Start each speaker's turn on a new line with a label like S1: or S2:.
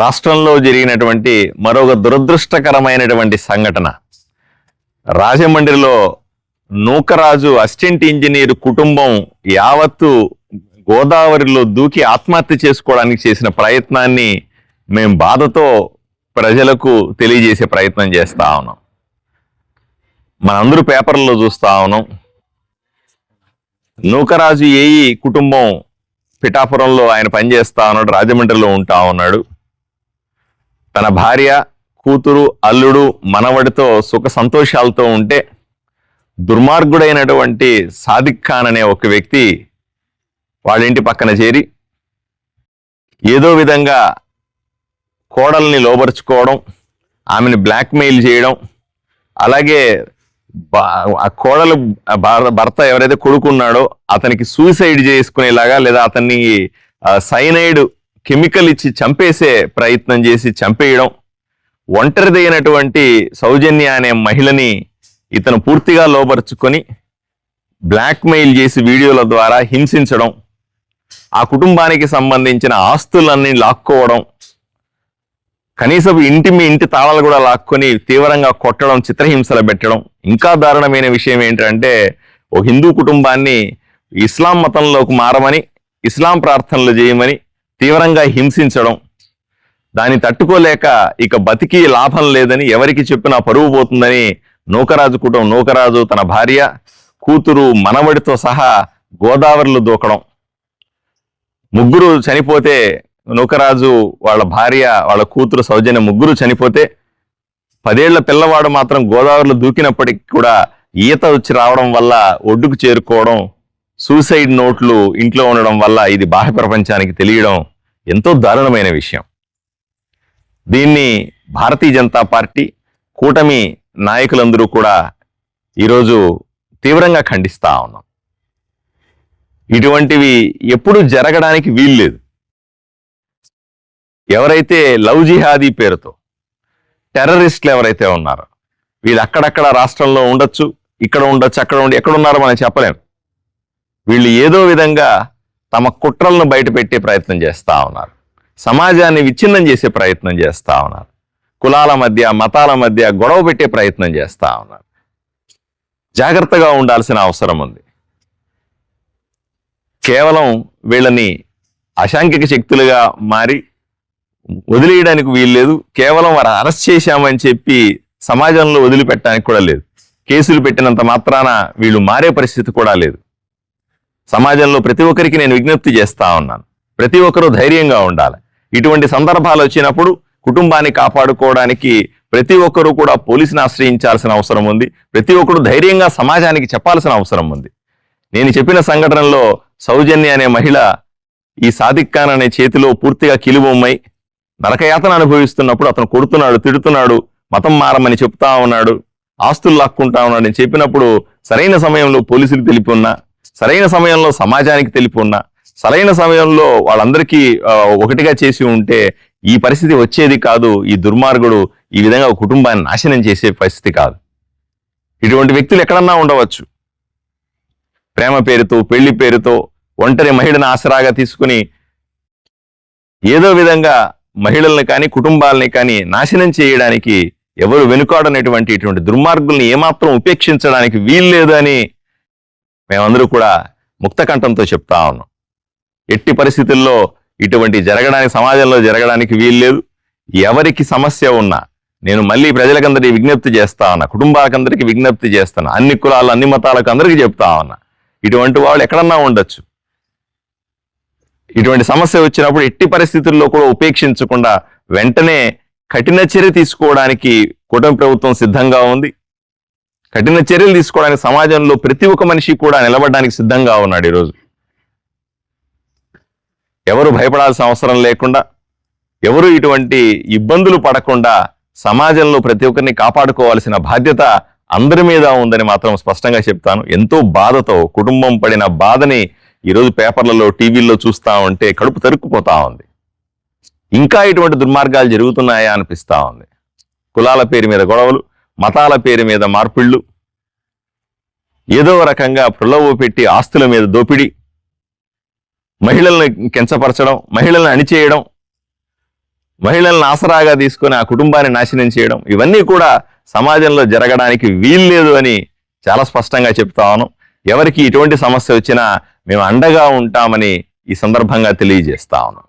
S1: రాష్ట్రంలో జరిగినటువంటి మరొక దురదృష్టకరమైనటువంటి సంఘటన. రాజమండ్రిలో నూకరాజు అసిస్టెంట్ ఇంజనీర్ కుటుంబం యావత్తు గోదావరిలో దూకి ఆత్మహత్య చేసుకోవడానికి చేసిన ప్రయత్నాన్ని మేము బాధతో ప్రజలకు తెలియజేసే ప్రయత్నం చేస్తా ఉన్నాం. మనందరూ పేపర్లలో చూస్తా ఉన్నాం. నూకరాజు ఏఈ కుటుంబం పిఠాపురంలో ఆయన పనిచేస్తా ఉన్నాడు, రాజమండ్రిలో ఉంటా ఉన్నాడు. తన భార్య, కూతురు, అల్లుడు, మనవడితో సుఖ సంతోషాలతో ఉంటే దుర్మార్గుడైనటువంటి సాదిక్ ఖాన్ అనే ఒక వ్యక్తి వాళ్ళ ఇంటి పక్కన చేరి ఏదో విధంగా కోడల్ని లోబరుచుకోవడం, ఆమెను బ్లాక్మెయిల్ చేయడం, అలాగే ఆ కోడలు భర్త ఎవరైతే కొడుకున్నాడో అతనికి సూసైడ్ చేసుకునేలాగా లేదా అతన్ని సైనైడ్ కెమికల్ ఇచ్చి చంపేసే ప్రయత్నం చేసి చంపేయడం, ఒంటరిదైనటువంటి సౌజన్య అనే మహిళని ఇతను పూర్తిగా లోబరుచుకొని బ్లాక్మెయిల్ చేసి వీడియోల ద్వారా హింసించడం, ఆ కుటుంబానికి సంబంధించిన ఆస్తులన్నీ లాక్కోవడం, కనీసం ఇంటి తాళాలు కూడా లాక్కొని తీవ్రంగా కొట్టడం, చిత్రహింసలు పెట్టడం. ఇంకా దారుణమైన విషయం ఏంటంటే ఓ హిందూ కుటుంబాన్ని ఇస్లాం మతంలోకి మారమని, ఇస్లాం ప్రార్థనలు చేయమని తీవ్రంగా హింసించడం. దాన్ని తట్టుకోలేక ఇక బతికి లాభం లేదని, ఎవరికి చెప్పినా పరువు పోతుందని నూకరాజు తన భార్య, కూతురు, మనవడితో సహా గోదావరిలో దూకడం. ముగ్గురు చనిపోతే, నూకరాజు, వాళ్ళ భార్య, వాళ్ళ కూతురు సౌజన్య ముగ్గురు చనిపోతే 10 ఏళ్ల పిల్లవాడు మాత్రం గోదావరిలో దూకినప్పటికీ కూడా ఈత వచ్చి రావడం వల్ల ఒడ్డుకు చేరుకోవడం, సూసైడ్ నోట్లు ఇంట్లో ఉండడం వల్ల ఇది బాహ్య ప్రపంచానికి తెలియడం ఎంతో దారుణమైన విషయం. దీన్ని భారతీయ జనతా పార్టీ, కూటమి నాయకులందరూ కూడా ఈరోజు తీవ్రంగా ఖండిస్తా ఉన్నాం. ఇటువంటివి ఎప్పుడు జరగడానికి వీల్లేదు. ఎవరైతే లవ్ జిహాదీ పేరుతో టెర్రరిస్టులు ఎవరైతే ఉన్నారో వీళ్ళు అక్కడక్కడ రాష్ట్రంలో ఉండొచ్చు, ఇక్కడ ఉండొచ్చు, ఎక్కడ ఉన్నారో మనం చెప్పలేం. వీళ్ళు ఏదో విధంగా తమ కుట్రలను బయట పెట్టే ప్రయత్నం చేస్తా ఉన్నారు. సమాజాన్ని విచ్ఛిన్నం చేసే ప్రయత్నం చేస్తా ఉన్నారు. కులాల మధ్య, మతాల మధ్య గొడవ పెట్టే ప్రయత్నం చేస్తా ఉన్నారు. జాగ్రత్తగా ఉండాల్సిన అవసరం ఉంది. కేవలం వీళ్ళని అశాంఘిక శక్తులుగా మారి వదిలేయడానికి వీల్లేదు. కేవలం వారు అరెస్ట్ చేశామని చెప్పి సమాజంలో వదిలిపెట్టడానికి కూడా లేదు. కేసులు పెట్టినంత మాత్రాన వీళ్ళు మారే పరిస్థితి కూడా లేదు. సమాజంలో ప్రతి ఒక్కరికి నేను విజ్ఞప్తి చేస్తా ఉన్నాను, ప్రతి ఒక్కరూ ధైర్యంగా ఉండాలి. ఇటువంటి సందర్భాలు వచ్చినప్పుడు కుటుంబాన్ని కాపాడుకోవడానికి ప్రతి ఒక్కరూ కూడా పోలీసుని ఆశ్రయించాల్సిన అవసరం ఉంది. ప్రతి ఒక్కరు ధైర్యంగా సమాజానికి చెప్పాల్సిన అవసరం ఉంది. నేను చెప్పిన సంఘటనలో సౌజన్య అనే మహిళ ఈ సాదిక్ ఖాన్ అనే చేతిలో పూర్తిగా కిలుబొమ్మై నరకయాతన అనుభవిస్తున్నప్పుడు అతను కొడుతున్నాడు, తిడుతున్నాడు, మతం మారమని చెప్తా ఉన్నాడు, ఆస్తులు లాక్కుంటా ఉన్నాడు అని చెప్పినప్పుడు సరైన సమయంలో పోలీసులు తెలిపి ఉన్నా, సరైన సమయంలో సమాజానికి తెలిపి ఉన్నా, సరైన సమయంలో వాళ్ళందరికీ ఒకటిగా చేసి ఉంటే ఈ పరిస్థితి వచ్చేది కాదు. ఈ దుర్మార్గుడు ఈ విధంగా కుటుంబాన్ని నాశనం చేసే పరిస్థితి కాదు. ఇటువంటి వ్యక్తులు ఎక్కడన్నా ఉండవచ్చు. ప్రేమ పేరుతో, పెళ్లి పేరుతో ఒంటరి మహిళను ఆసరాగా తీసుకుని ఏదో విధంగా మహిళల్ని కానీ కుటుంబాలని కానీ నాశనం చేయడానికి ఎవరు వెనుకాడనటువంటి ఇటువంటి దుర్మార్గుల్ని ఏమాత్రం ఉపేక్షించడానికి వీల్లేదు అని మేమందరూ కూడా ముక్తకంఠంతో చెప్తా ఉన్నాం. ఎట్టి పరిస్థితుల్లో ఇటువంటి సమాజంలో జరగడానికి వీల్లేదు. ఎవరికి సమస్య ఉన్నా నేను మళ్ళీ ప్రజలకందరికీ విజ్ఞప్తి చేస్తా ఉన్నా, కుటుంబాలకందరికీ విజ్ఞప్తి చేస్తాను, అన్ని కులాలు, అన్ని మతాలకు అందరికీ చెప్తా ఉన్నా, ఇటువంటి వాళ్ళు ఎక్కడన్నా ఉండొచ్చు. ఇటువంటి సమస్య వచ్చినప్పుడు ఎట్టి పరిస్థితుల్లో కూడా ఉపేక్షించకుండా వెంటనే కఠిన చర్య తీసుకోవడానికి కూటమి ప్రభుత్వం సిద్ధంగా ఉంది. కఠిన చర్యలు తీసుకోవడానికి సమాజంలో ప్రతి ఒక్క మనిషి కూడా నిలబడడానికి సిద్ధంగా ఉన్నాడు. ఈరోజు ఎవరు భయపడాల్సిన అవసరం లేకుండా, ఎవరు ఇటువంటి ఇబ్బందులు పడకుండా సమాజంలో ప్రతి ఒక్కరిని కాపాడుకోవాల్సిన బాధ్యత అందరి మీద ఉందని మాత్రం స్పష్టంగా చెప్తాను. ఎంతో బాధతో కుటుంబం పడిన బాధని ఈరోజు పేపర్లలో, టీవీల్లో చూస్తా ఉంటే కడుపు తరుక్కుపోతా ఉంది. ఇంకా ఇటువంటి దుర్మార్గాలు జరుగుతున్నాయా అనిపిస్తా ఉంది. కులాల పేరు మీద గొడవలు, మతాల పేరు మీద మార్పిళ్ళు, ఏదో రకంగా ప్రలోభ పెట్టి ఆస్తుల మీద దోపిడీ, మహిళల్ని కించపరచడం, మహిళల్ని అణిచేయడం, మహిళలను ఆసరాగా తీసుకొని ఆ కుటుంబాన్ని నాశనం చేయడం, ఇవన్నీ కూడా సమాజంలో జరగడానికి వీల్లేదు అని చాలా స్పష్టంగా చెప్తా ఉన్నాం. ఎవరికి ఇటువంటి సమస్య వచ్చినా మేము అండగా ఉంటామని ఈ సందర్భంగా తెలియజేస్తా ఉన్నాం.